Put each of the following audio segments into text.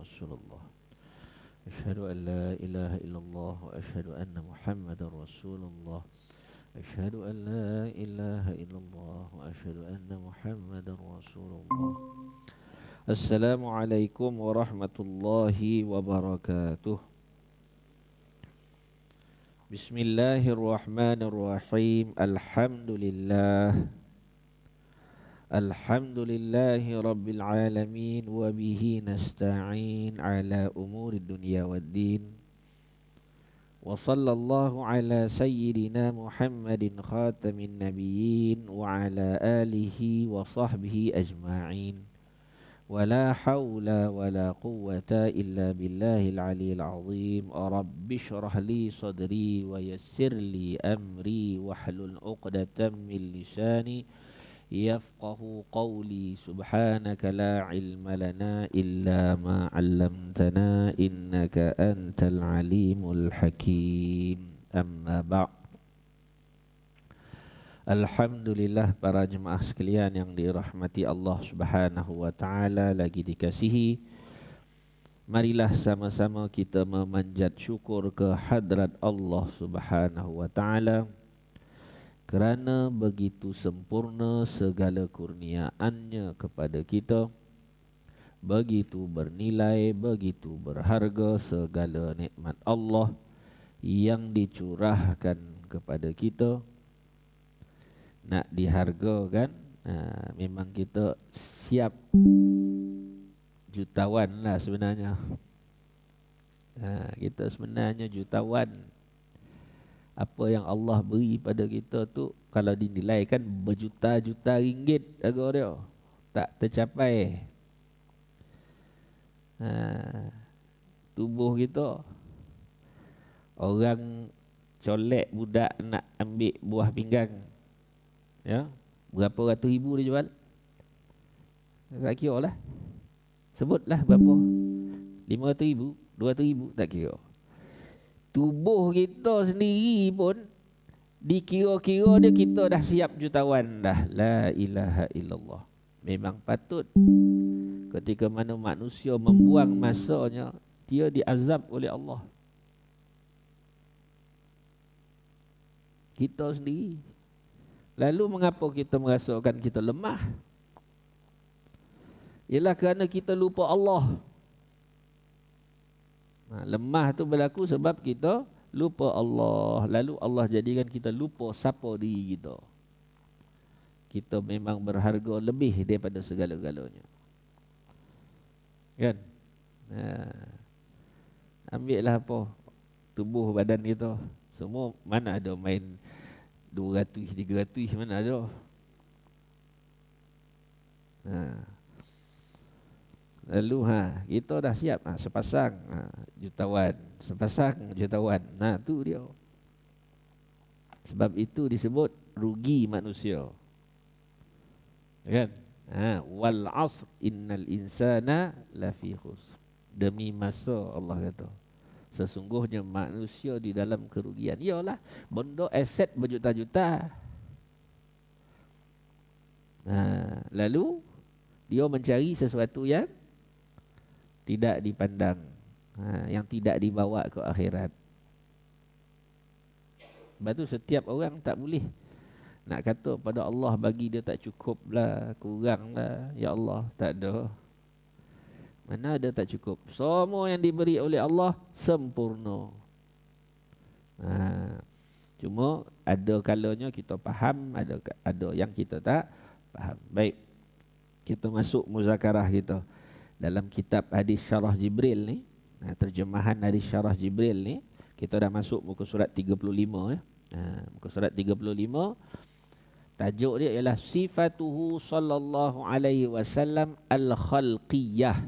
رسول الله أشهد أن لا إله إلا الله وأشهد أن محمد رسول الله أشهد أن لا إله إلا الله وأشهد أن محمد رسول الله السلام عليكم ورحمة الله وبركاته بسم الله الرحمن الرحيم الحمد لله رب العالمين وبه نستعين على أمور الدنيا والدين وصلى الله على سيدنا محمد خاتم النبيين وعلى آله وصحبه أجمعين ولا حول ولا قوة إلا بالله العلي العظيم رب اشرح لي صدري ويسر لي أمري واحلل عقدة من لساني يفقه قولي سبحانك لا علم لنا إلا ما علمتنا إنك أنت العليم الحكيم أما بعد. Alhamdulillah para jemaah sekalian yang dirahmati Allah Subhanahu wa taala, lagi dikasihi. Marilah sama-sama kita memanjat syukur ke hadrat Allah Subhanahu wa taala kerana begitu sempurna segala kurniaannya kepada kita, begitu bernilai, begitu berharga segala nikmat Allah yang dicurahkan kepada kita. Nak dihargakan, memang kita siap jutawan lah sebenarnya. Kita sebenarnya jutawan. Apa yang Allah beri pada kita tu kalau dinilaikan berjuta-juta ringgit harga dia, tak tercapai. Tubuh kita, orang colek budak nak ambil buah pinggang, ya, berapa ratus ribu dia jual? Tak kira lah. Sebutlah berapa, 500 ribu, 200 ribu, tak kira. Tubuh kita sendiri pun dikira-kira dia, kita dah siap jutawan dah. La ilaha illallah. Memang patut ketika mana manusia membuang masanya, dia diazab oleh Allah. Kita sendiri. Lalu mengapa kita merasakan kita lemah? Ialah kerana kita lupa Allah. Lemah tu berlaku sebab kita lupa Allah. Lalu Allah jadikan kita lupa siapa diri kita. Kita memang berharga lebih daripada segala-galanya. Kan? Ambillah apa, tubuh badan kita, semua mana ada main 200, 300, mana ada. Lalu kita dah siap, sepasang jutawan, sepasang jutawan. Tu dia. Sebab itu disebut rugi manusia. Kan? Wal 'asr innal insana lafi khusr. Demi masa Allah kata, sesungguhnya manusia di dalam kerugian. Iyalah, benda aset berjuta-juta. Lalu dia mencari sesuatu yang tidak dipandang, yang tidak dibawa ke akhirat. Sebab tu setiap orang tak boleh nak kata pada Allah bagi dia tak cukup lah, kurang lah. Ya Allah, tak ada. Mana ada tak cukup? Semua yang diberi oleh Allah sempurna. Cuma ada kalanya kita faham, ada yang kita tak faham. Baik, kita masuk muzakarah kita. Dalam kitab hadis syarah Jibril ni, terjemahan hadis syarah Jibril ni, kita dah masuk muka surat 35 ya. Muka surat 35, tajuk dia ialah sifatuhu sallallahu alaihi wasallam al-khalqiyah.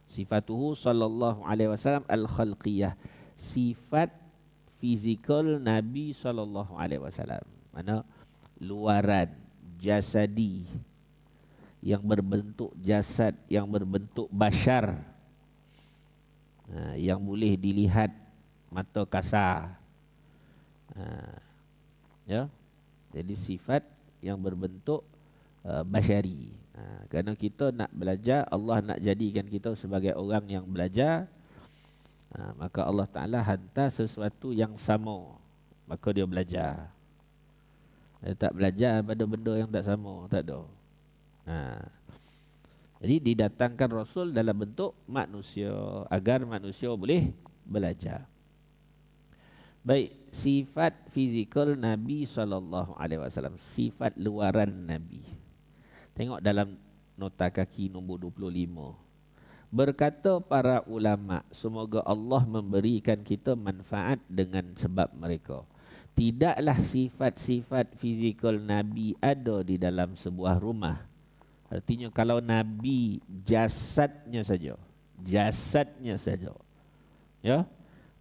Sifatuhu sallallahu alaihi wasallam al-khalqiyah. Sifat fizikal Nabi sallallahu alaihi wasallam. Mana luaran, jasadi, yang berbentuk jasad, yang berbentuk bashar, yang boleh dilihat mata kasar. Ya, jadi sifat yang berbentuk basyari. Kerana kita nak belajar, Allah nak jadikan kita sebagai orang yang belajar, maka Allah Ta'ala hantar sesuatu yang sama, maka dia belajar. Dia tak belajar pada benda yang tak sama, tak ada. Jadi didatangkan Rasul dalam bentuk manusia, agar manusia boleh belajar. Baik, sifat fizikal Nabi SAW, sifat luaran Nabi. Tengok dalam nota kaki nombor 25. Berkata para ulama, semoga Allah memberikan kita manfaat dengan sebab mereka. Tidaklah sifat-sifat fizikal Nabi ada di dalam sebuah rumah. Artinya kalau Nabi jasadnya saja, ya,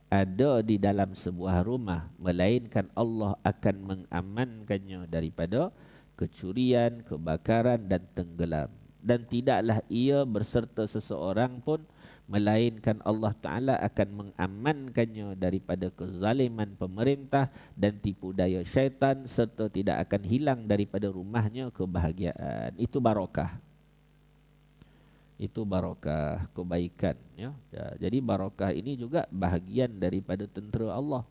ada di dalam sebuah rumah, melainkan Allah akan mengamankannya daripada kecurian, kebakaran dan tenggelam. Dan tidaklah ia berserta seseorang pun, melainkan Allah Ta'ala akan mengamankannya daripada kezaliman pemerintah dan tipu daya syaitan, serta tidak akan hilang daripada rumahnya kebahagiaan. Itu barakah. Itu barakah, kebaikan, ya. Jadi barakah ini juga bahagian daripada tentera Allah.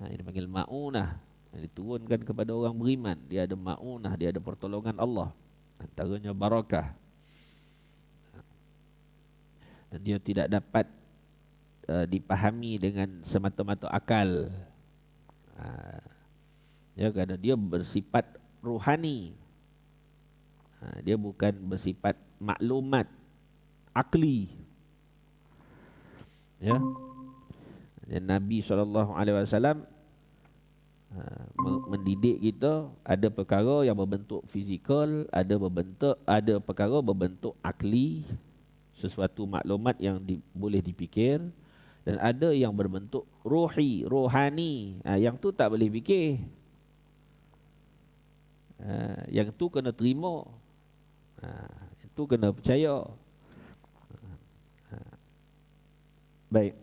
Ini dipanggil ma'unah, diturunkan kepada orang beriman. Dia ada ma'unah, dia ada pertolongan Allah. Antaranya barakah. Dan dia tidak dapat dipahami dengan semata-mata akal. Ya, kerana dia bersifat ruhani. Dia bukan bersifat maklumat akli. Ya. Dan Nabi SAW mendidik kita, ada perkara yang berbentuk fizikal, ada perkara berbentuk akli, sesuatu maklumat yang boleh dipikir, dan ada yang berbentuk ruhi, rohani. Yang tu tak boleh fikir. Yang tu kena terima. Itu kena percaya. Baik.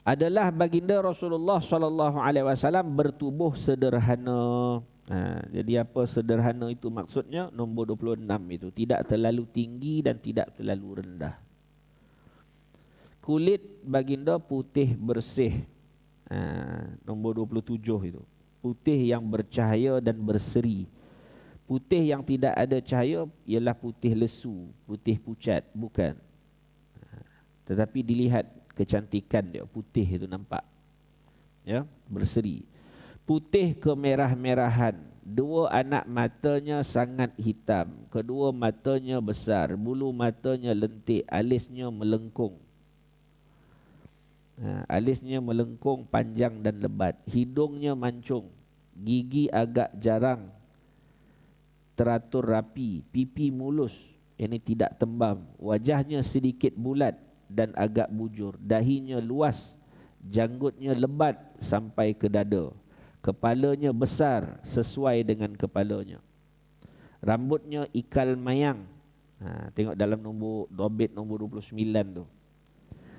Adalah baginda Rasulullah SAW bertubuh sederhana. Jadi apa sederhana itu maksudnya? Nombor 26 itu. Tidak terlalu tinggi dan tidak terlalu rendah. Kulit baginda putih bersih. Nombor 27 itu. Putih yang bercahaya dan berseri. Putih yang tidak ada cahaya ialah putih lesu, putih pucat, bukan. Tetapi dilihat kecantikan dia, putih itu nampak. Ya, berseri. Putih kemerah-merahan. Dua anak matanya sangat hitam. Kedua matanya besar. Bulu matanya lentik. Alisnya melengkung. Alisnya melengkung, panjang dan lebat. Hidungnya mancung. Gigi agak jarang, teratur rapi. Pipi mulus, ini tidak tembam. Wajahnya sedikit bulat dan agak bujur. Dahinya luas. Janggutnya lebat sampai ke dada. Kepalanya besar sesuai dengan kepalanya. Rambutnya ikal mayang. Tengok dalam nombor dobit nombor 29 tu.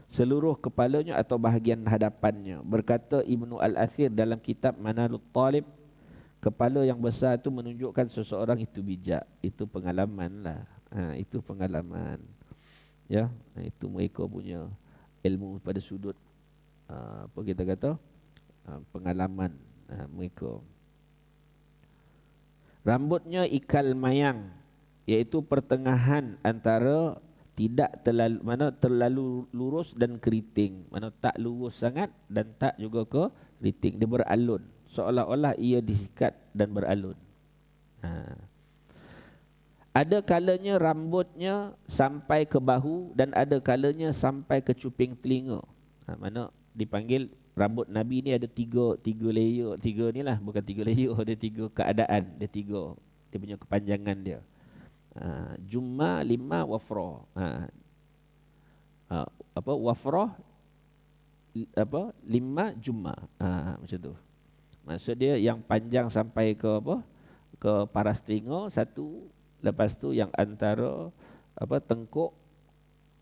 Seluruh kepalanya atau bahagian hadapannya. Berkata Ibnu Al-Athir dalam kitab Manalut Talib, kepala yang besar itu menunjukkan seseorang itu bijak. Itu pengalaman lah. Itu pengalaman. Ya, itu mereka punya ilmu pada sudut apa kita kata, pengalaman mereka. Rambutnya ikal mayang, iaitu pertengahan antara tidak terlalu lurus dan keriting. Mana tak lurus sangat dan tak juga ke keriting. Dia beralun, seolah-olah ia disikat dan beralun. Ada kalanya rambutnya sampai ke bahu dan ada kalanya sampai ke cuping telinga. Mana dipanggil rambut Nabi ni ada tiga layer. Tiga ni lah, bukan tiga layer. Ada tiga keadaan. Dia tiga. Dia punya kepanjangan dia. Jumma, lima, wafrah. Wafrah, lima, jumma. Macam tu. Maksud dia yang panjang sampai ke ke paras telinga satu. Lepas tu yang antara tengkuk,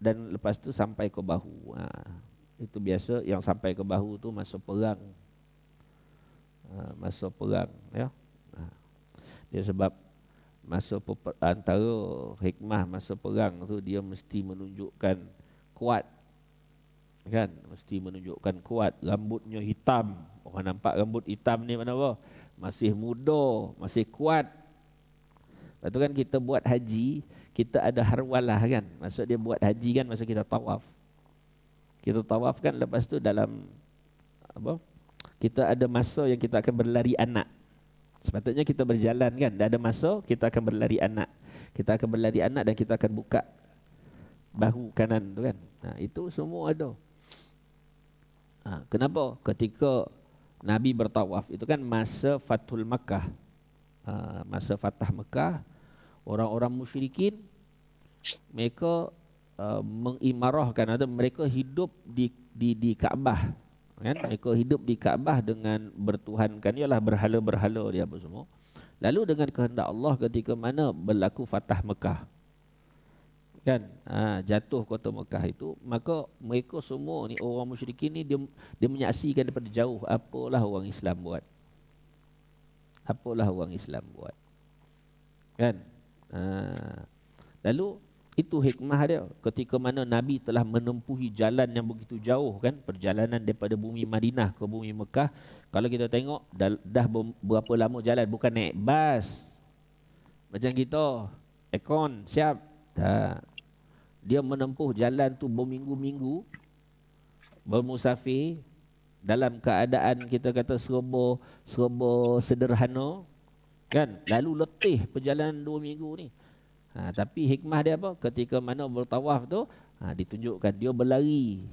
dan lepas tu sampai ke bahu. Itu biasa yang sampai ke bahu tu masa perang. Masa perang, ya. Dia sebab antara hikmah masa perang tu dia mesti menunjukkan kuat, kan? Mesti menunjukkan kuat. Rambutnya hitam, orang nampak rambut hitam ni mana apa? Masih muda, masih kuat. Lepas tu kan kita buat haji, kita ada harwalah kan. Maksud dia buat haji kan masa kita tawaf. Kita tawaf kan, lepas tu dalam apa? Kita ada masa yang kita akan berlari anak. Sepatutnya kita berjalan kan, dah ada masa kita akan berlari anak. Kita akan berlari anak dan kita akan buka bahu kanan tu kan. Itu semua ada. Kenapa? Ketika Nabi bertawaf itu kan masa Fathul Makkah. Masa Fatah Mekah, orang-orang musyrikin mereka mengimarahkan atau mereka hidup di Kaabah. Kan? Mereka hidup di Kaabah dengan bertuhankan ialah berhala-berhala dia apa semua. Lalu dengan kehendak Allah ketika mana berlaku Fatah Mekah, kan, jatuh kota Mekah itu, maka mereka semua ni orang musyrikin ni dia menyaksikan daripada jauh apalah orang Islam buat. Apalah orang Islam buat. Kan? Lalu itu hikmah dia ketika mana Nabi telah menempuhi jalan yang begitu jauh kan, perjalanan daripada bumi Madinah ke bumi Mekah. Kalau kita tengok dah berapa lama jalan, bukan naik bas macam kita aircon siap dah. Dia menempuh jalan tu berminggu-minggu bermusafir dalam keadaan kita kata serba sederhana kan, lalu letih perjalanan 2 minggu ni. Tapi hikmah dia apa? Ketika mana bertawaf tu, ditunjukkan dia berlari.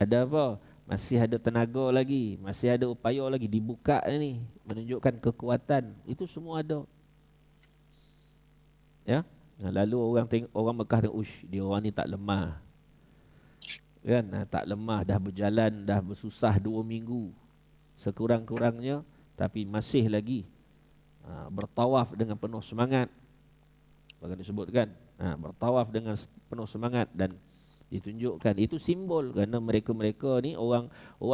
Ada apa? Masih ada tenaga lagi, masih ada upaya lagi, dibuka ni, menunjukkan kekuatan. Itu semua ada. Ya. Lalu orang Mekah tengok, dia orang ni tak lemah. Kan? Tak lemah, dah berjalan, dah bersusah 2 minggu. Sekurang-kurangnya, tapi masih lagi bertawaf dengan penuh semangat. Bagaimana disebutkan, bertawaf dengan penuh semangat dan ditunjukkan itu simbol kerana mereka ni orang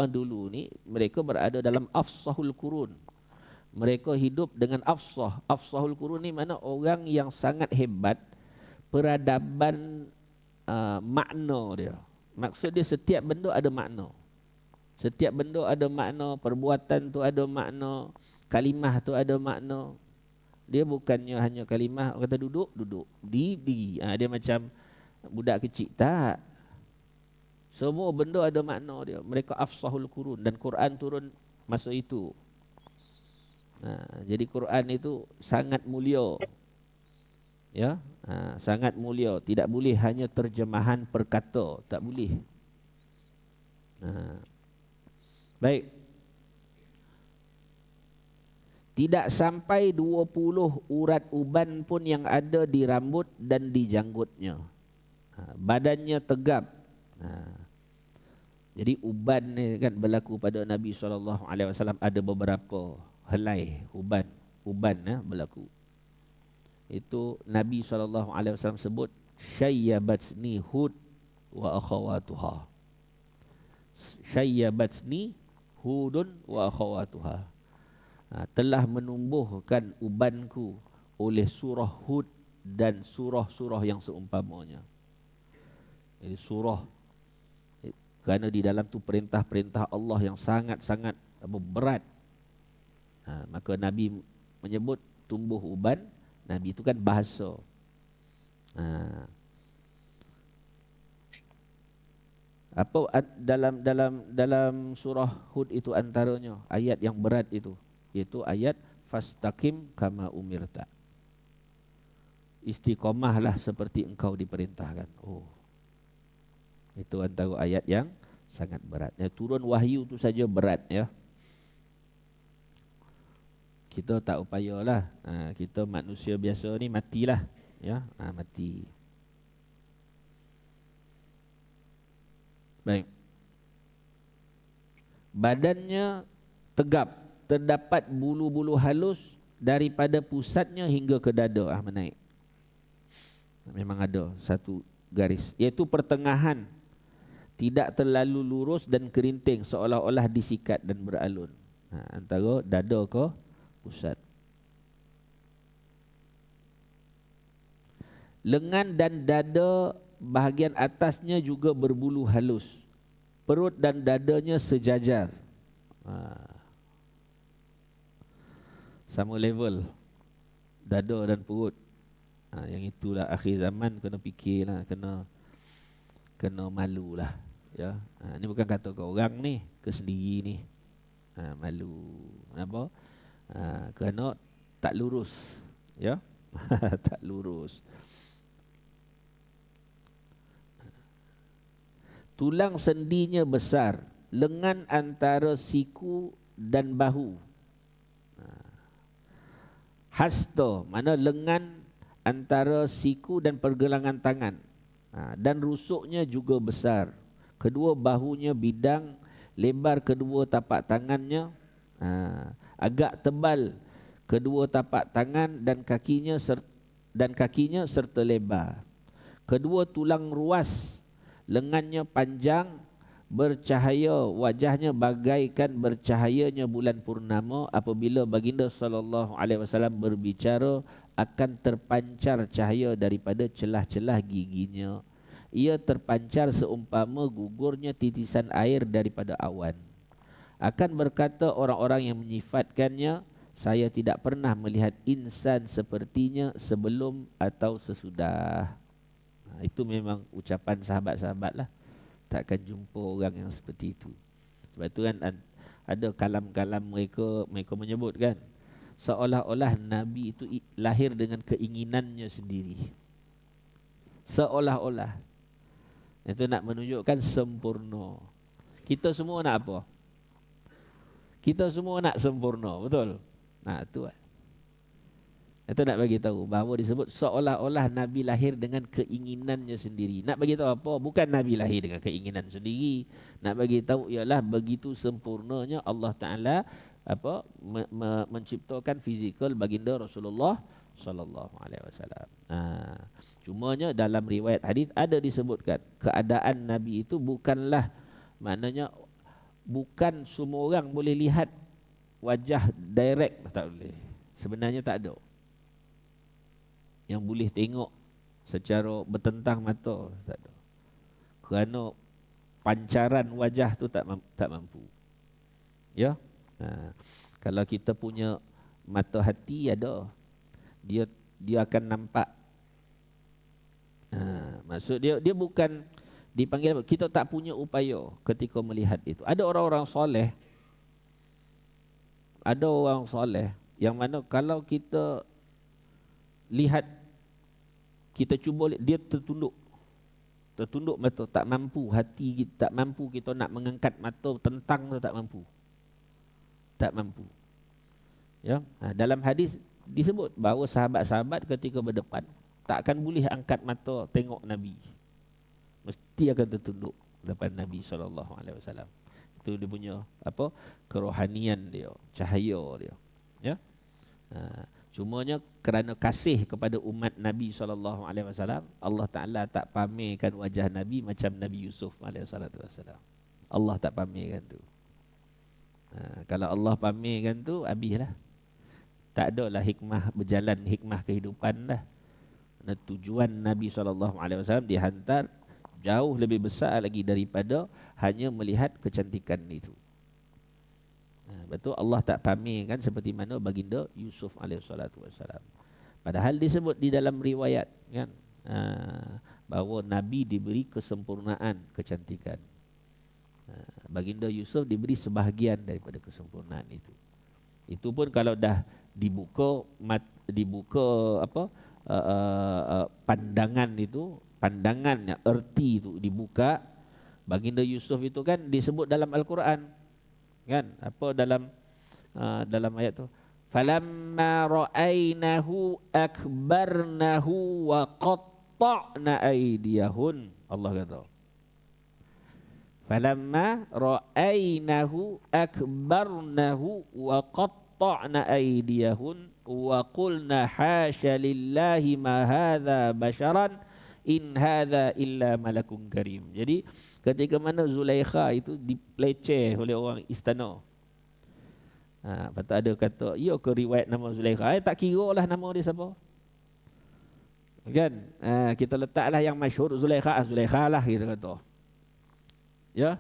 dulu ni mereka berada dalam afsahul qurun. Mereka hidup dengan afsahul qurun ni mana orang yang sangat hebat peradaban makna dia. Maksud dia setiap benda ada makna. Setiap benda ada makna, perbuatan tu ada makna, kalimah tu ada makna. Dia bukannya hanya kalimah, kata duduk, diri. Dia macam budak kecil, tak. Semua benda ada makna dia. Mereka afsahul qurun dan Quran turun masa itu. Jadi Quran itu sangat mulia. Ya, sangat mulia. Tidak boleh hanya terjemahan perkata, tak boleh. Baik. Tidak sampai 20 urat uban pun yang ada di rambut dan di janggutnya. Badannya tegap. Jadi uban ni kan berlaku pada Nabi SAW ada beberapa helai uban berlaku. Itu Nabi SAW sebut syayyabatni Hud wa akhawatuha. Syayyabatni Hudun wa akhawatuha. Telah menumbuhkan ubanku oleh surah Hud dan surah-surah yang seumpamanya. Jadi surah, kerana di dalam tu perintah-perintah Allah yang sangat-sangat berat. Maka Nabi menyebut tumbuh uban. Nabi itu kan bahasa. Apa dalam surah Hud itu antaranya ayat yang berat itu, iaitu ayat fastaqim kama umirta. Istiqamahlah seperti engkau diperintahkan. Itu antara ayat yang sangat berat. Turun wahyu itu saja berat ya. Kita tak upayalah. Kita manusia biasa ni matilah ya, mati. Baik. Badannya tegap, terdapat bulu-bulu halus daripada pusatnya hingga ke dada. Menaik. Memang ada satu garis, iaitu pertengahan, tidak terlalu lurus dan kerinting, seolah-olah disikat dan beralun. Antara dada ke pusat. Lengan dan dada bahagian atasnya juga berbulu halus. Perut dan dadanya sejajar. Sama level dada dan perut. Yang itulah akhir zaman kena fikirlah, kena malulah. Ya. Ni bukan kata ke orang ni, ke sendiri ni. Malu. Kenapa? Kerana tak lurus. Ya. Tak lurus. Tulang sendinya besar, lengan antara siku dan bahu. Hasta, mana lengan antara siku dan pergelangan tangan. Dan rusuknya juga besar. Kedua bahunya bidang, lebar kedua tapak tangannya, agak tebal kedua tapak tangan dan kakinya serta lebar. Kedua tulang ruas, lengannya panjang, bercahaya, wajahnya bagaikan bercahayanya bulan purnama. Apabila baginda sallallahu alaihi wasallam berbicara, akan terpancar cahaya daripada celah-celah giginya. Ia terpancar seumpama gugurnya titisan air daripada awan. Akan berkata orang-orang yang menyifatkannya, saya tidak pernah melihat insan sepertinya sebelum atau sesudah. Itu memang ucapan sahabat-sahabat lah. Takkan jumpa orang yang seperti itu. Sebab itu kan ada kalam-kalam mereka menyebut kan, seolah-olah Nabi itu lahir dengan keinginannya sendiri. Seolah-olah. Itu nak menunjukkan sempurna. Kita semua nak apa? Kita semua nak sempurna, betul? Itu lah. Itu nak bagi tahu bahawa disebut seolah-olah Nabi lahir dengan keinginannya sendiri. Nak bagi tahu apa? Bukan Nabi lahir dengan keinginan sendiri. Nak bagi tahu ialah begitu sempurnanya Allah Taala menciptakan fizikal baginda Rasulullah sallallahu alaihi wasallam. Cumanya dalam riwayat hadis ada disebutkan keadaan Nabi itu bukanlah, maknanya bukan semua orang boleh lihat wajah direct, tak boleh. Sebenarnya tak ada yang boleh tengok secara bertentang mata, tak ada. Kerana pancaran wajah tu tak mampu. Ya. Kalau kita punya mata hati ada, dia akan nampak. Maksud dia bukan dipanggil, kita tak punya upaya ketika melihat itu. Ada orang-orang soleh, ada orang soleh yang mana kalau kita lihat, kita cuba lihat, dia tertunduk mata, tak mampu, hati kita tak mampu, kita nak mengangkat mata tentang tu tak mampu. Ya, dalam hadis disebut bahawa sahabat-sahabat ketika berdepan tak akan boleh angkat mata tengok Nabi, mesti akan tertunduk depan Nabi SAW. Itu dia punya kerohanian dia, cahaya dia. Ya. Cumanya kerana kasih kepada umat Nabi SAW, Allah Ta'ala tak pamerkan wajah Nabi macam Nabi Yusuf AS. Allah tak pamerkan tu. Kalau Allah pamerkan tu, habislah. Tak ada lah hikmah berjalan, hikmah kehidupan dah. Tujuan Nabi SAW dihantar jauh lebih besar lagi daripada hanya melihat kecantikan itu. Betul, Allah tak pamerkan seperti mana baginda Yusuf alaihissalam. Padahal disebut di dalam riwayat kan, bahawa Nabi diberi kesempurnaan kecantikan. Baginda Yusuf diberi sebahagian daripada kesempurnaan itu. Itu pun kalau dah dibuka pandangan itu, pandangannya, erti itu dibuka. Baginda Yusuf itu kan disebut dalam Al-Quran kan, dalam ayat tu, falamma ra'ainahu akbarnahu wa qatta'na aydiyahun. Allah kata falamma ra'ainahu akbarnahu wa qatta'na aydiyahun wa qulna hasya lillahi ma hadza basharan in hadza illa malakun karim. Jadi ketika mana Zulaikha itu dipeleceh oleh orang istana, lepas tu ada kata, ya ke riwayat nama Zulaikha, tak kira lah nama dia siapa. Kan? Kita letaklah yang masyhur Zulaikha, Zulaikha lah kita kata. Ya.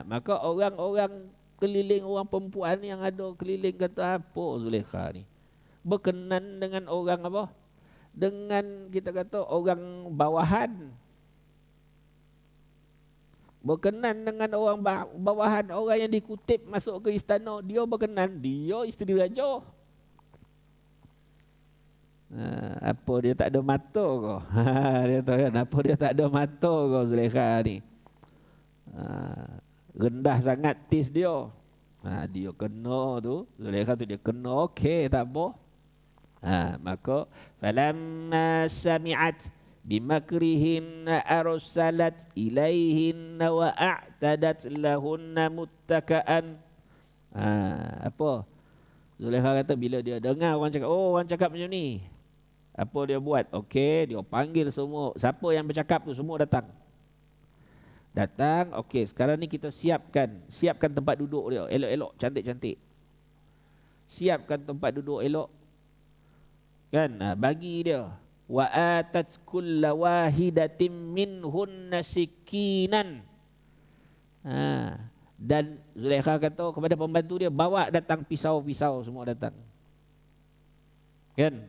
Maka orang-orang keliling, orang perempuan yang ada keliling kata apa Zulaikha ni? Berkenan dengan orang apa? Dengan kita kata orang bawahan. Berkenan dengan orang bawahan, orang yang dikutip masuk ke istana, dia berkenan, dia isteri raja. Apa dia tak ada mata ke? Dia tahu kan, apa dia tak ada mata ke Zulaikha ni? Rendah sangat tis dia. Dia kena tu, Zulaikha tu dia kena, okey tak apa. Maka falamma sami'at bimakrihin arsalat ilaihin wa a'tadat lahunna muttaka'an. Apa? Zulaikha kata bila dia dengar orang cakap, oh orang cakap macam ni, apa dia buat? Okey, dia panggil semua. Siapa yang bercakap tu semua datang. Datang, okey, sekarang ni kita siapkan tempat duduk dia, elok-elok, cantik-cantik. Siapkan tempat duduk elok. Kan? Bagi dia. Wa atat kulla wahidatin minhunna sikinan. Dan Zulaikha kata kepada pembantu dia, bawa datang pisau-pisau, semua datang. Kan?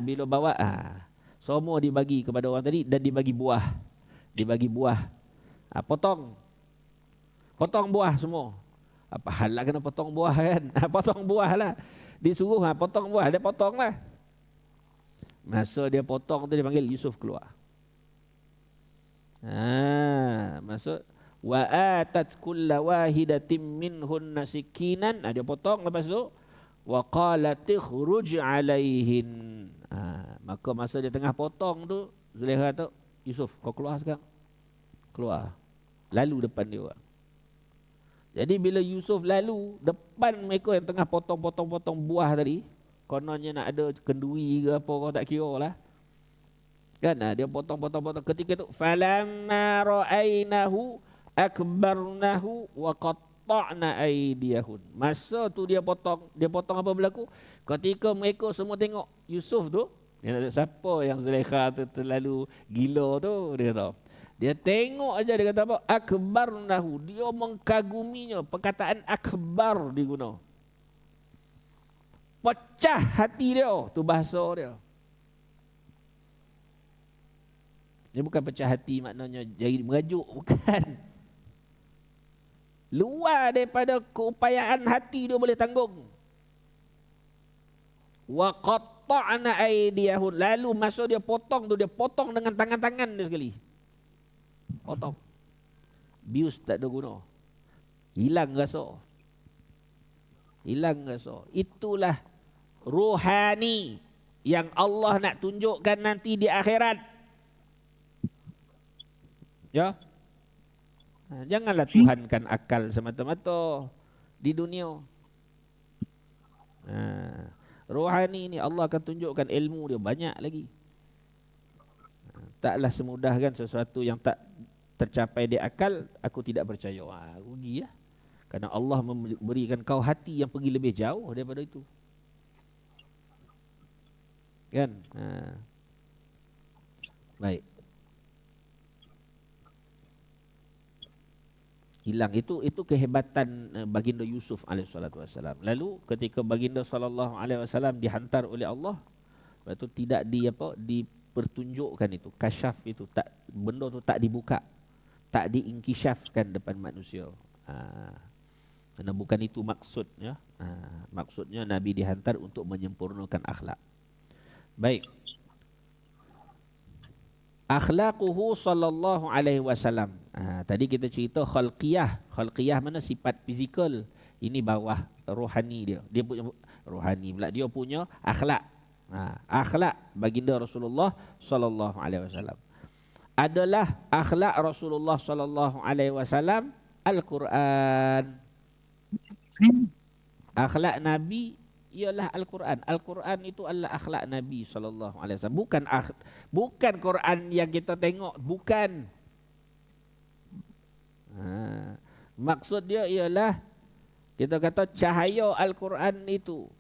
Bila bawa, semua dibagi kepada orang tadi dan dibagi buah. Potong buah semua. Apa hal lah kena potong buah kan? Potong buah lah. Disuruh potong buah, dia potong lah. Masa dia potong tu dia panggil Yusuf keluar. Maksud wa atat kulla wahidatin minhunna sikinan. Dia potong, lepas tu wa qalat ikhruj alaihin. Maka masa dia tengah potong tu, Zulaikha kata, Yusuf kau keluar sekarang. Keluar. Lalu depan dia orang. Jadi bila Yusuf lalu depan mereka yang tengah potong buah tadi, kononnya nak ada kenduri ke apa, kau tak kira lah. Kan? Dia potong. Ketika tu falamma ra'ainahu akbarnahu wa qatta'na aydiyahun. Masa tu dia potong apa berlaku? Ketika mereka semua tengok Yusuf tu, siapa yang Zulaikha tu terlalu gila tu, dia kata. Dia tengok aja, dia kata apa? Akbarnahu. Dia mengkaguminya. Perkataan akbar diguna. Pecah hati dia. Tu bahasa dia. Ini bukan pecah hati maknanya jadi merajuk. Bukan. Luar daripada keupayaan hati dia boleh tanggung. Wa qatta'na aydiyahun. Lalu masa dia potong tu, dia potong dengan tangan-tangan dia sekali. Potong. Bius tak ada guna. Hilang rasa. Itulah rohani yang Allah nak tunjukkan nanti di akhirat. Ya. Janganlah tuhankan akal semata-mata di dunia. Rohani ni Allah akan tunjukkan ilmu dia banyak lagi. Taklah semudah kan sesuatu yang tak tercapai di akal, aku tidak percaya. Rugi ya. Kerana Allah memberikan kau hati yang pergi lebih jauh daripada itu. Kan? Baik. Hilang itu kehebatan baginda Yusuf alaihissalatu wassalam. Lalu ketika baginda sallallahu alaihi wasallam dihantar oleh Allah, lepas tu tidak dipertunjukkan itu, kasyaf itu, tak, benda tu tak dibuka, tak diinkishafkan depan manusia. Kerana bukan itu maksudnya. Maksudnya Nabi dihantar untuk menyempurnakan akhlak. Baik. Akhlaquhu sallallahu alaihi wasallam. Tadi kita cerita khalqiyah. Khalqiyah mana sifat fizikal. Ini bawah rohani dia. Dia punya rohani pula. Dia punya akhlak. Akhlak baginda Rasulullah sallallahu alaihi wasallam adalah akhlak Rasulullah sallallahu alaihi wasallam Al-Quran. Akhlak Nabi ialah Al-Quran. Al-Quran itu adalah akhlak Nabi sallallahu alaihi wasallam. Bukan Quran yang kita tengok, bukan. Maksud dia ialah kita kata cahaya Al-Quran itu,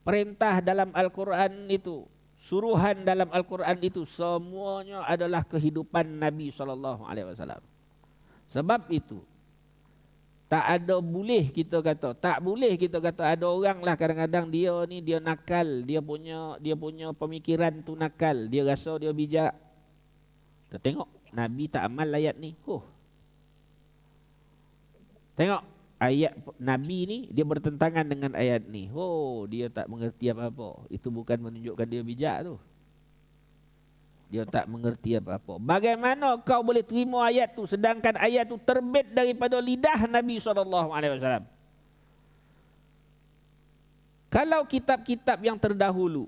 perintah dalam Al-Quran itu, suruhan dalam Al-Quran itu semuanya adalah kehidupan Nabi SAW. Sebab itu, tak boleh kita kata ada orang lah kadang-kadang dia nakal, dia punya pemikiran tu nakal, dia rasa dia bijak. Kita tengok Nabi tak amal ayat ni. Tengok ayat Nabi ni dia bertentangan dengan ayat ni. Dia tak mengerti apa-apa. Itu bukan menunjukkan dia bijak tu. Dia tak mengerti apa-apa. Bagaimana kau boleh terima ayat tu sedangkan ayat tu terbit daripada lidah Nabi SAW? Kalau kitab-kitab yang terdahulu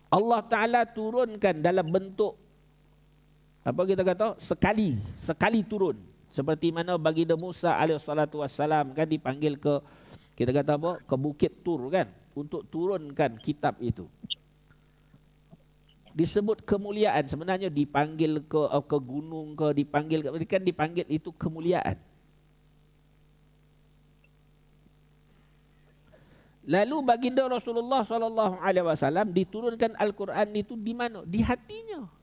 Allah Ta'ala turunkan dalam bentuk apa kita kata? Sekali turun. Seperti mana baginda Musa AS kan dipanggil ke, kita kata apa? Ke Bukit Tur kan, untuk turunkan kitab itu. Disebut kemuliaan, sebenarnya dipanggil ke gunung dipanggil itu kemuliaan. Lalu baginda Rasulullah SAW diturunkan Al-Quran itu di mana? Di hatinya.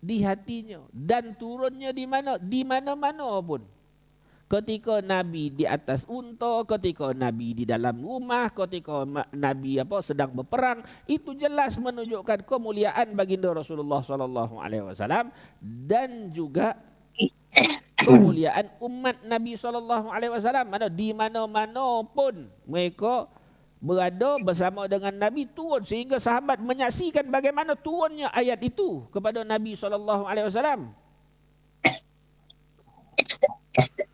Di hatinya. Dan turunnya di mana? Di mana-mana pun. Ketika Nabi di atas unta, ketika Nabi di dalam rumah, ketika Nabi sedang berperang, itu jelas menunjukkan kemuliaan baginda Rasulullah SAW dan juga kemuliaan umat Nabi SAW. Mana di mana-mana pun mereka berada bersama dengan Nabi turun, sehingga sahabat menyaksikan bagaimana turunnya ayat itu kepada Nabi SAW.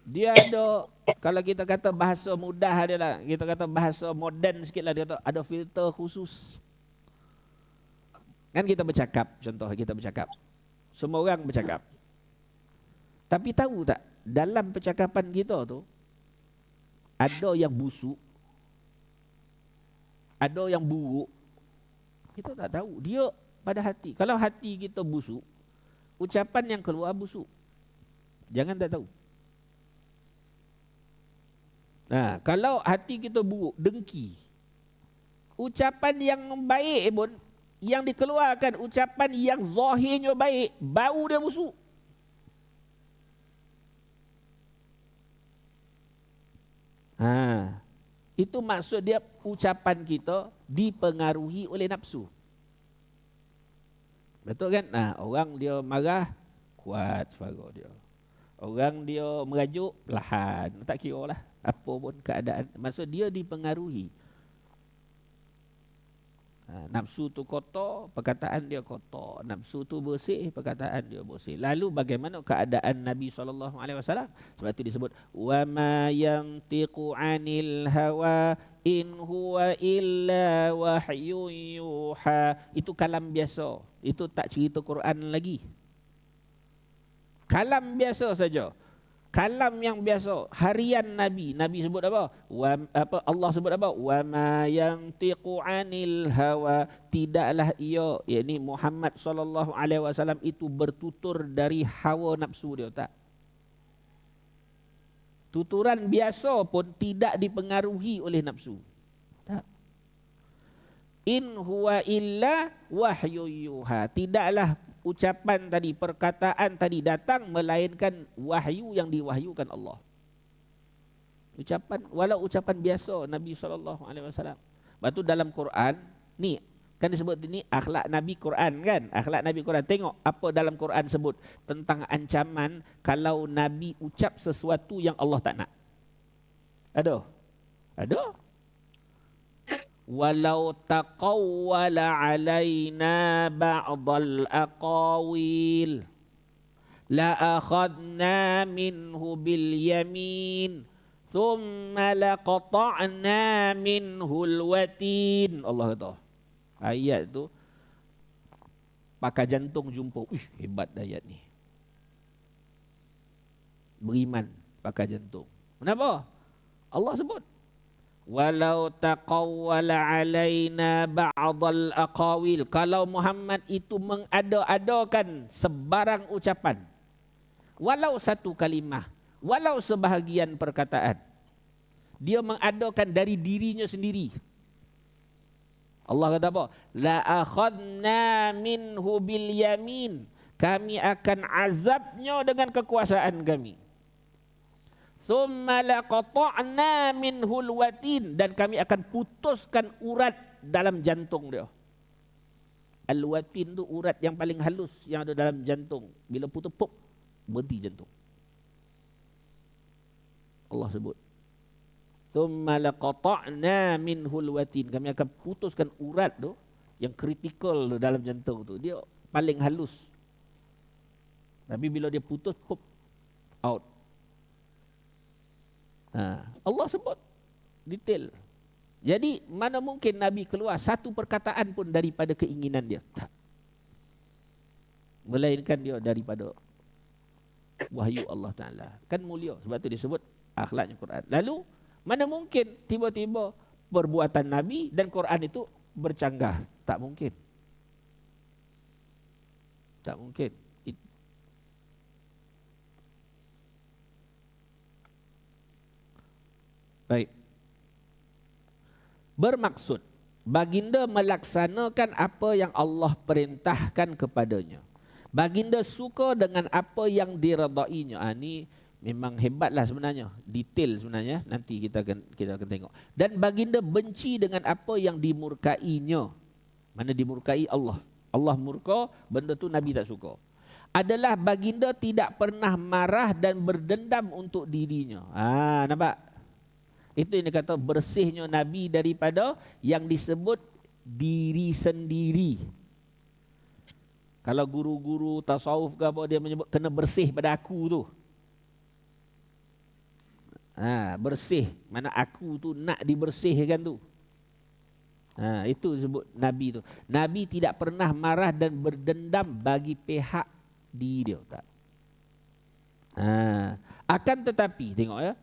Dia ada, kalau kita kata bahasa mudah dia lah, kita kata bahasa moden sikit lah, dia kata ada filter khusus. Kan kita bercakap, contoh kita bercakap. Semua orang bercakap. Tapi tahu tak, dalam percakapan kita tu, ada yang busuk, ada yang buruk. Kita tak tahu. Dia pada hati. Kalau hati kita busuk, ucapan yang keluar busuk. Jangan tak tahu. Nah, kalau hati kita buruk, dengki, ucapan yang baik pun, yang dikeluarkan ucapan yang zahirnya baik, bau dia busuk. Itu maksud dia ucapan kita dipengaruhi oleh nafsu. Betul kan? Orang dia marah, kuat suara dia. Orang dia merajuk, perlahan. Tak kira lah apa pun keadaan. Maksud dia dipengaruhi. Nafsu tu kotor, perkataan dia kotor. Nafsu tu bersih, perkataan dia bersih. Lalu bagaimana keadaan Nabi SAW? Sebab itu disebut wa ma yantiqu 'anil hawa in huwa illa wahyun yuha. Itu kalam biasa. Itu tak cerita Quran lagi. Kalam biasa saja. Kalam yang biasa, harian Nabi. Nabi sebut apa? Allah sebut apa? Wa ma yantiqu 'anil hawa. Tidaklah ia, yakni Muhammad SAW itu bertutur dari hawa nafsu dia, tak. Tuturan biasa pun tidak dipengaruhi oleh nafsu. Tak. In huwa illa wahyu yuha. Tidaklah ucapan tadi, perkataan tadi datang melainkan wahyu yang diwahyukan Allah. Ucapan, walau ucapan biasa Nabi SAW. Lepas tu dalam Quran ni kan disebut ini akhlak Nabi Quran kan? Akhlak Nabi Quran. Tengok apa dalam Quran sebut tentang ancaman kalau Nabi ucap sesuatu yang Allah tak nak. Ada? Walau taqawwala alaina ba'dal aqawil la akhadna minhu bil yamin thumma laqata'na minhu al watin. Allah kata. Ayat tu pakai jantung jumpa. Hebat ayat ni. Beriman pakai jantung. Kenapa? Allah sebut walau taqawwala alaina ba'dal aqawil. Kalau Muhammad itu mengada-adakan sebarang ucapan, walau satu kalimah, walau sebahagian perkataan, dia mengadakan dari dirinya sendiri. Allah kata apa? La akhadna minhu bil yamin. Kami akan azabnya dengan kekuasaan kami. Thumma laqata'na minhul watin, dan kami akan putuskan urat dalam jantung dia. Al-watin tu urat yang paling halus yang ada dalam jantung. Bila putus, pop, berhenti jantung. Allah sebut. Thumma laqata'na minhul watin. Kami akan putuskan urat tu yang kritikal dalam jantung tu. Dia paling halus. Tapi bila dia putus, pop, out. Allah sebut detail. Jadi mana mungkin Nabi keluar satu perkataan pun daripada keinginan dia? Tak. Melainkan dia daripada wahyu Allah Ta'ala. Kan mulia. Sebab tu disebut akhlaknya Quran. Lalu mana mungkin tiba-tiba perbuatan Nabi dan Quran itu bercanggah? Tak mungkin. Tak mungkin. Baik. Bermaksud baginda melaksanakan apa yang Allah perintahkan kepadanya. Baginda suka dengan apa yang diredainya. Ini memang hebatlah sebenarnya, detail sebenarnya. Nanti kita akan tengok. Dan baginda benci dengan apa yang dimurkainya. Mana dimurkai Allah. Allah murka, benda tu Nabi tak suka. Adalah baginda tidak pernah marah dan berdendam untuk dirinya. Nampak? Itu yang dikata bersihnya Nabi daripada yang disebut diri sendiri. Kalau guru-guru tasawuf ke apa, dia menyebut kena bersih pada aku tu. Bersih. Mana aku tu nak dibersihkan tu. Itu disebut Nabi tu. Nabi tidak pernah marah dan berdendam bagi pihak diri dia. Tak. Akan tetapi, tengok ya.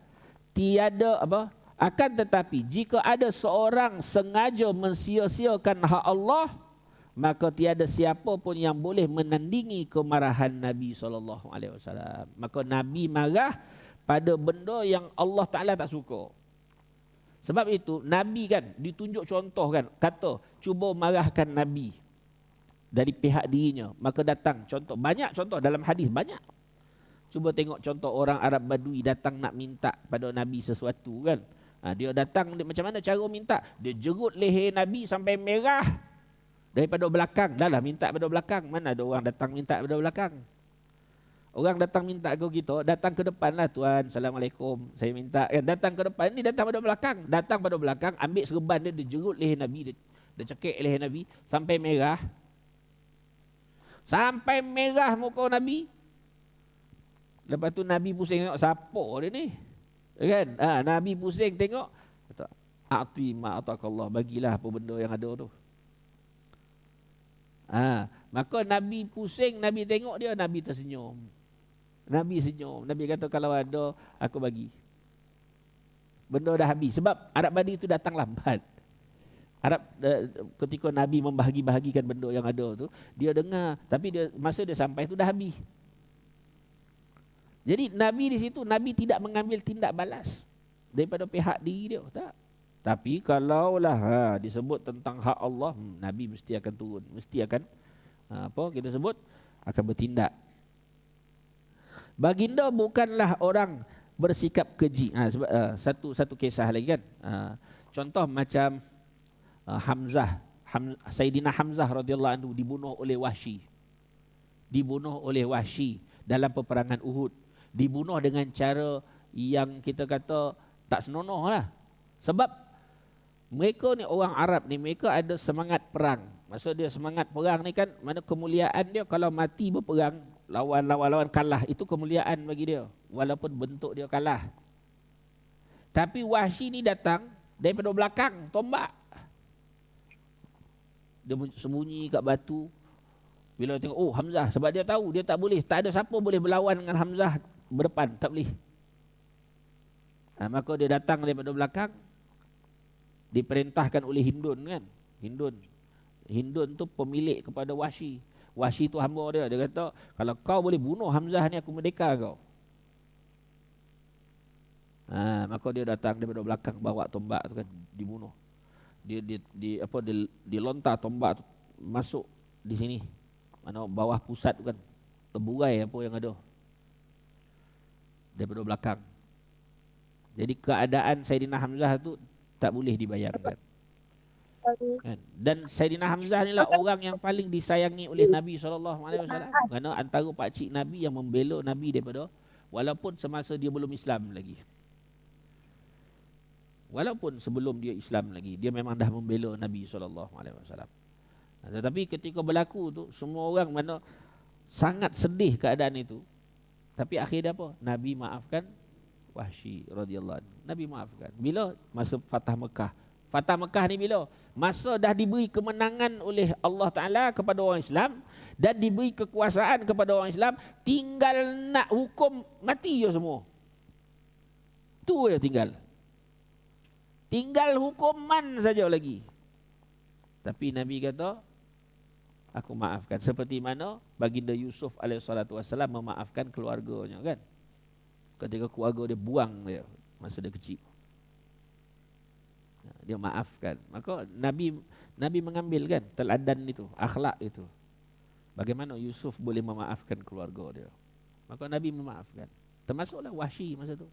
Tiada apa? Akan tetapi jika ada seorang sengaja mensia-siakan hak Allah, maka tiada siapa pun yang boleh menandingi kemarahan Nabi SAW. Maka Nabi marah pada benda yang Allah Ta'ala tak suka. Sebab itu Nabi kan ditunjuk contoh kan, kata cuba marahkan Nabi dari pihak dirinya, maka datang contoh. Banyak contoh dalam hadis, banyak. Cuba tengok contoh orang Arab Badui datang nak minta pada Nabi sesuatu kan. Dia datang, macam mana cara minta? Dia jerut leher Nabi sampai merah daripada belakang. Dah lah minta pada belakang. Mana ada orang datang minta pada belakang? Orang datang minta ke kita, datang ke depan lah. Tuan, Assalamualaikum, saya minta. Datang ke depan, ni datang pada belakang. Datang pada belakang, ambil serban dia, dia jerut leher Nabi. Dia cekik leher Nabi sampai merah. Sampai merah muka Nabi. Lepas tu Nabi pusing tengok siapa dia ni. Kan? Nabi pusing tengok. Kata, a'ti ma atakallah, bagilah apa benda yang ada tu. Maka Nabi pusing, Nabi tengok dia, Nabi tersenyum. Nabi senyum. Nabi kata kalau ada aku bagi. Benda dah habis. Sebab Arab Badui itu datang lambat. Ketika Nabi membahagi-bahagikan benda yang ada tu, dia dengar, tapi masa dia sampai tu dah habis. Jadi Nabi di situ, Nabi tidak mengambil tindak balas daripada pihak diri dia, tak. Tapi kalaulah disebut tentang hak Allah, Nabi mesti akan turun, mesti akan kita sebut akan bertindak. Baginda bukanlah orang bersikap keji. Satu kisah lagi kan. Contoh macam Sayyidina Hamzah radhiyallahu anhu dibunuh oleh Wahsy dalam peperangan Uhud. Dibunuh dengan cara yang kita kata tak senonoh lah. Sebab mereka ni orang Arab ni, mereka ada semangat perang. Maksud dia semangat perang ni kan, mana kemuliaan dia kalau mati berperang, lawan kalah, itu kemuliaan bagi dia. Walaupun bentuk dia kalah. Tapi Wahsy ni datang daripada belakang, tombak. Dia sembunyi kat batu. Bila tengok, oh Hamzah, sebab dia tahu dia tak boleh, tak ada siapa boleh berlawan dengan Hamzah berdepan, tak boleh. Maka dia datang daripada belakang, diperintahkan oleh Hindun kan. Hindun tu pemilik kepada Wahsy. Wahsy tu hamba dia. Dia kata, kalau kau boleh bunuh Hamzah ni, aku merdeka kau. Maka dia datang daripada belakang, bawa tombak tu kan, dibunuh. dilontar tombak tu, masuk di sini. Mana bawah pusat tu kan. Terburai apa yang ada daripada belakang. Jadi keadaan Saidina Hamzah tu tak boleh dibayangkan. Kan? Dan Saidina Hamzah ni lah orang yang paling disayangi oleh Nabi SAW. Kerana antara pakcik Nabi yang membela Nabi daripada, walaupun semasa dia belum Islam lagi. Walaupun sebelum dia Islam lagi, dia memang dah membela Nabi SAW. Tetapi ketika berlaku tu, semua orang mana sangat sedih keadaan itu. Tapi akhirnya apa? Nabi maafkan Wahsy radhiyallahu anhu. Nabi maafkan. Bila? Masa Fatah Mekah. Fatah Mekah ni bila? Masa dah diberi kemenangan oleh Allah Ta'ala kepada orang Islam dan diberi kekuasaan kepada orang Islam, tinggal nak hukum mati je semua. Tu je tinggal. Tinggal hukuman saja lagi. Tapi Nabi kata, aku maafkan. Seperti mana baginda Yusuf AS memaafkan keluarganya kan. Ketika keluarga dia buang dia masa dia kecil. Dia maafkan. Maka Nabi mengambil kan teladan itu, akhlak itu. Bagaimana Yusuf boleh memaafkan keluarga dia. Maka Nabi memaafkan. Termasuklah Wahsy masa tu.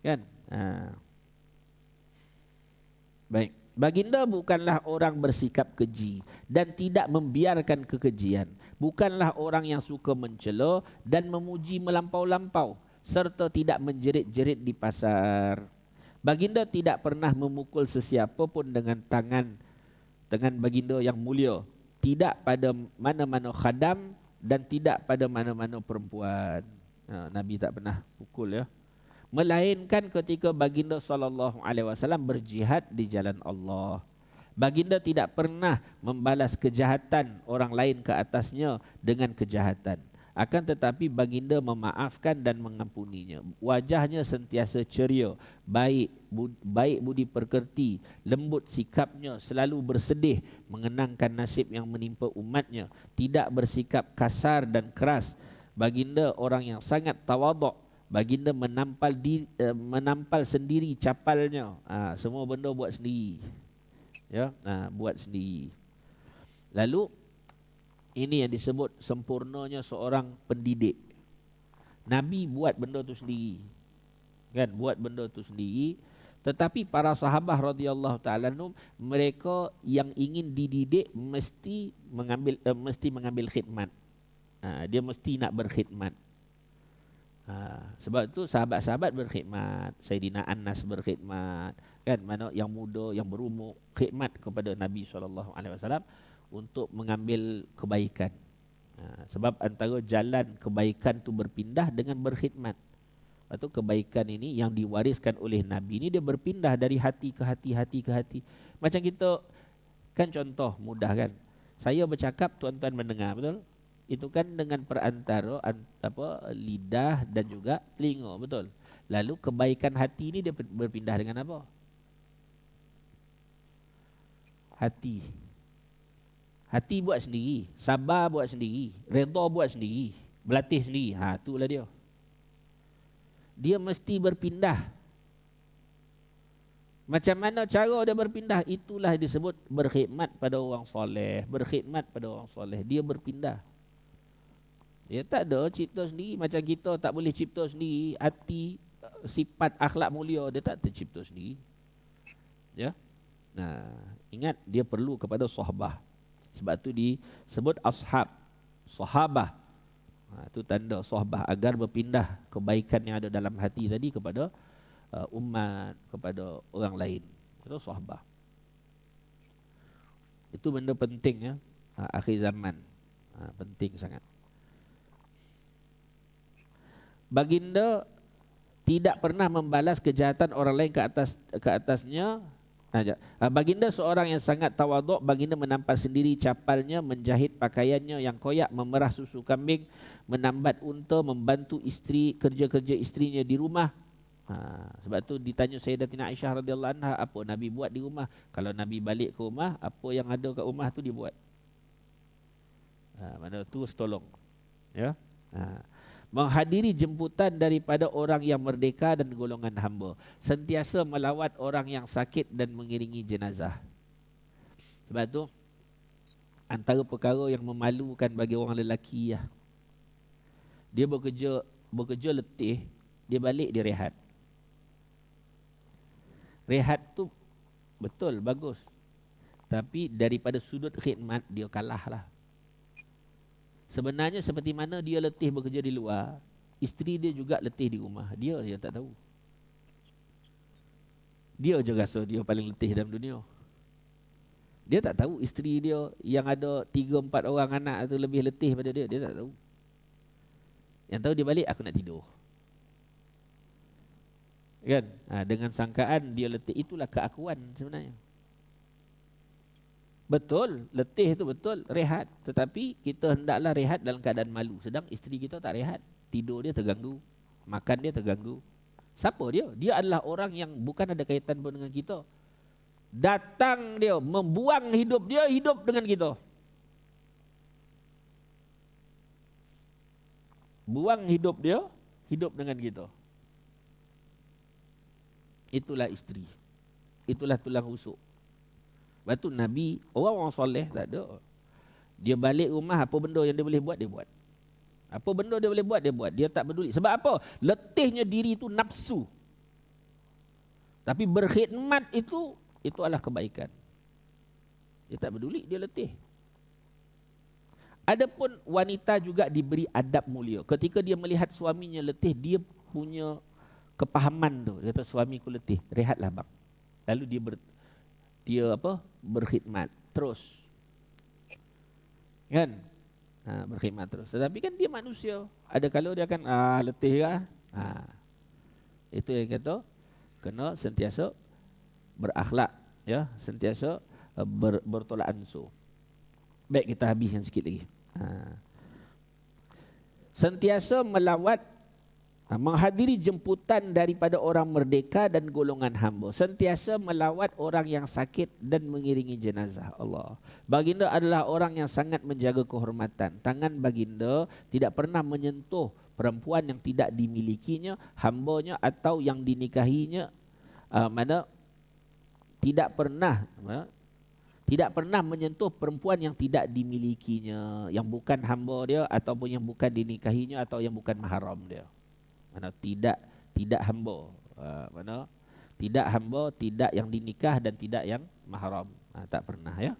Kan? Baik. Baginda bukanlah orang bersikap keji dan tidak membiarkan kekejian. Bukanlah orang yang suka mencela dan memuji melampau-lampau serta tidak menjerit-jerit di pasar. Baginda tidak pernah memukul sesiapa pun dengan tangan baginda yang mulia. Tidak pada mana-mana khadam dan tidak pada mana-mana perempuan. Nabi tak pernah pukul ya. Melainkan ketika baginda SAW berjihad di jalan Allah. Baginda tidak pernah membalas kejahatan orang lain ke atasnya dengan kejahatan. Akan tetapi baginda memaafkan dan mengampuninya. Wajahnya sentiasa ceria, baik budi pekerti, lembut sikapnya, selalu bersedih mengenangkan nasib yang menimpa umatnya, tidak bersikap kasar dan keras. Baginda orang yang sangat tawaduk. Baginda menampal sendiri capalnya. Semua benda buat sendiri. Ya, buat sendiri. Lalu ini yang disebut sempurnanya seorang pendidik. Nabi buat benda tu sendiri. Kan, buat benda tu sendiri. Tetapi para sahabat radhiyallahu taala mereka yang ingin dididik mesti mengambil khidmat. Dia mesti nak berkhidmat. Sebab itu sahabat-sahabat berkhidmat. Sayyidina Anas berkhidmat. Kan, mana yang muda, yang berumur khidmat kepada Nabi SAW untuk mengambil kebaikan. Sebab antara jalan kebaikan tu berpindah dengan berkhidmat. Lepas tu kebaikan ini yang diwariskan oleh Nabi ini dia berpindah dari hati ke hati, hati ke hati. Macam kita kan contoh mudah kan. Saya bercakap, tuan-tuan mendengar, betul? Itu kan dengan perantara lidah dan juga telinga, betul? Lalu kebaikan hati ini dia berpindah dengan apa? Hati. Hati buat sendiri, sabar buat sendiri, redha buat sendiri, berlatih sendiri. Itulah dia. Dia mesti berpindah. Macam mana cara dia berpindah? Itulah disebut berkhidmat pada orang soleh. Berkhidmat pada orang soleh. Dia berpindah. Dia tak ada cipta sendiri. Macam kita tak boleh cipta sendiri. Hati, sifat, akhlak mulia, dia tak tercipta sendiri. Ya. Ingat dia perlu kepada sahabah. Sebab tu disebut ashab, sahabah. Itu tanda sahabah agar berpindah kebaikan yang ada dalam hati tadi kepada umat, kepada orang lain. Itu sahabah. Itu benda penting ya. Akhir zaman. Penting sangat. Baginda tidak pernah membalas kejahatan orang lain ke atasnya. Baginda seorang yang sangat tawaduk. Baginda menampal sendiri capalnya, menjahit pakaiannya yang koyak, memerah susu kambing, menambat unta, membantu isteri kerja-kerja isterinya di rumah. Sebab tu ditanya Sayyidatina Aisyah radhiyallahu anha, apa Nabi buat di rumah? Kalau Nabi balik ke rumah, apa yang ada kat rumah tu dia buat. Mana tu tolong. Ya. menghadiri jemputan daripada orang yang merdeka dan golongan hamba, sentiasa melawat orang yang sakit dan mengiringi jenazah. Sebab tu antara perkara yang memalukan bagi orang lelaki lah. Dia bekerja letih, dia balik dia rehat. Rehat tu betul, bagus. Tapi daripada sudut khidmat dia kalah lah. Sebenarnya seperti mana dia letih bekerja di luar, isteri dia juga letih di rumah. Dia tak tahu. Dia je rasa dia paling letih dalam dunia. Dia tak tahu isteri dia yang ada 3-4 orang anak tu lebih letih pada dia. Dia tak tahu. Yang tahu dia balik, aku nak tidur. Kan? Dengan sangkaan dia letih. Itulah keakuan sebenarnya. Betul, letih itu betul, rehat. Tetapi kita hendaklah rehat dalam keadaan malu. Sedang isteri kita tak rehat. Tidur dia terganggu, makan dia terganggu. Siapa dia? Dia adalah orang yang bukan ada kaitan pun dengan kita. Datang dia, membuang hidup dia, hidup dengan kita. Buang hidup dia, hidup dengan kita. Itulah isteri. Itulah tulang rusuk. Lepas tu Nabi, orang-orang soleh tak ada. Dia balik rumah, apa benda yang dia boleh buat, dia buat. Apa benda dia boleh buat, dia buat. Dia tak peduli. Sebab apa? Letihnya diri itu nafsu. Tapi berkhidmat itu adalah kebaikan. Dia tak peduli, dia letih. Adapun wanita juga diberi adab mulia. Ketika dia melihat suaminya letih, dia punya kepahaman tu. Dia kata, suamiku letih, rehatlah bang. Lalu dia berkhidmat terus, kan? Berkhidmat terus. Tetapi kan dia manusia, ada kalau dia akan letih lah. Itu yang kata kena sentiasa berakhlak, ya, sentiasa bertolak ansur. Baik, kita habiskan sikit lagi. Sentiasa melawat, menghadiri jemputan daripada orang merdeka dan golongan hamba, sentiasa melawat orang yang sakit dan mengiringi jenazah. Allah. Baginda adalah orang yang sangat menjaga kehormatan. Tangan baginda tidak pernah menyentuh perempuan yang tidak dimilikinya, hambanya atau yang dinikahinya. Tidak pernah menyentuh perempuan yang tidak dimilikinya, yang bukan hamba dia ataupun yang bukan dinikahinya atau yang bukan mahram dia. Mana tidak hamba, tidak hamba, tidak yang dinikah dan tidak yang mahram. Tak pernah, ya.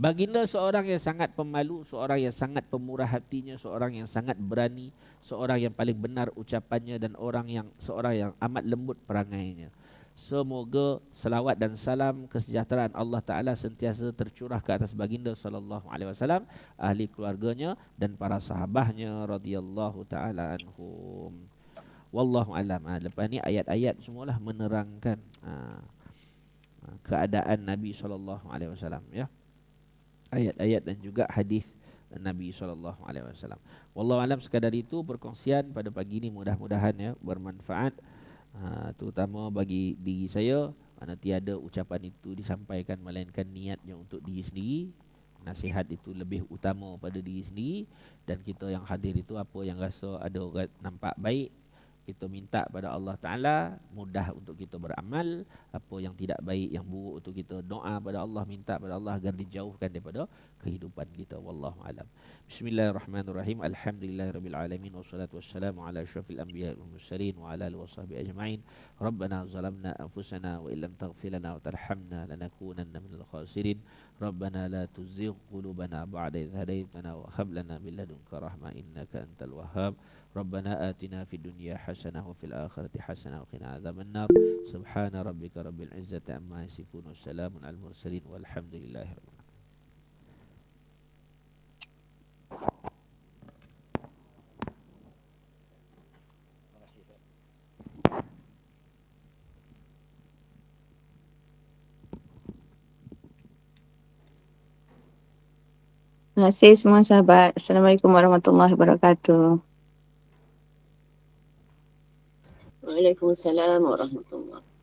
Baginda seorang yang sangat pemalu, seorang yang sangat pemurah hatinya, seorang yang sangat berani, seorang yang paling benar ucapannya dan seorang yang amat lembut perangainya. Semoga selawat dan salam kesejahteraan Allah Ta'ala sentiasa tercurah ke atas baginda sallallahu alaihi wasallam, ahli keluarganya dan para sahabatnya radhiyallahu ta'ala anhum. Wallahu alam. Lepas ni ayat-ayat semualah menerangkan keadaan Nabi sallallahu alaihi wasallam, ya. Ayat-ayat dan juga hadis Nabi sallallahu alaihi wasallam. Wallahu alam. Sekadar itu perkongsian pada pagi ini, mudah-mudahan ya bermanfaat, terutama bagi diri saya. Mana tiada ucapan itu disampaikan melainkan niatnya untuk diri sendiri. Nasihat itu lebih utama pada diri sendiri, dan kita yang hadir itu apa yang rasa ada orang nampak baik, kita minta pada Allah Ta'ala mudah untuk kita beramal. Apa yang tidak baik, yang buruk, untuk kita doa pada Allah, minta pada Allah agar dijauhkan daripada kehidupan kita. Wallahu alam. Bismillahirrahmanirrahim. Alhamdulillahirabbil alamin, wassalatu wassalamu ala asyrafil anbiya'i wal mursalin wa ala alihi washabbihi ajma'in. Rabbana zalamna anfusana wa illam taghfir lana wa tarhamna lanakunanna minal khasirin. Rabbana la tuzigh qulubana ba'da idh hadaytana wa hab lana min ladunka rahmah innaka antal wahhab. Rabbana atina fid dunya hasanah wa fil akhirati hasanah wa qina adzabannar. Subhana rabbika rabbil izzati amma yasifun wa salamun al mursalin walhamdulillahi rabbil alamin. Terima kasih semua sahabat. Assalamualaikum warahmatullahi wabarakatuh. Waalaikumsalam warahmatullahi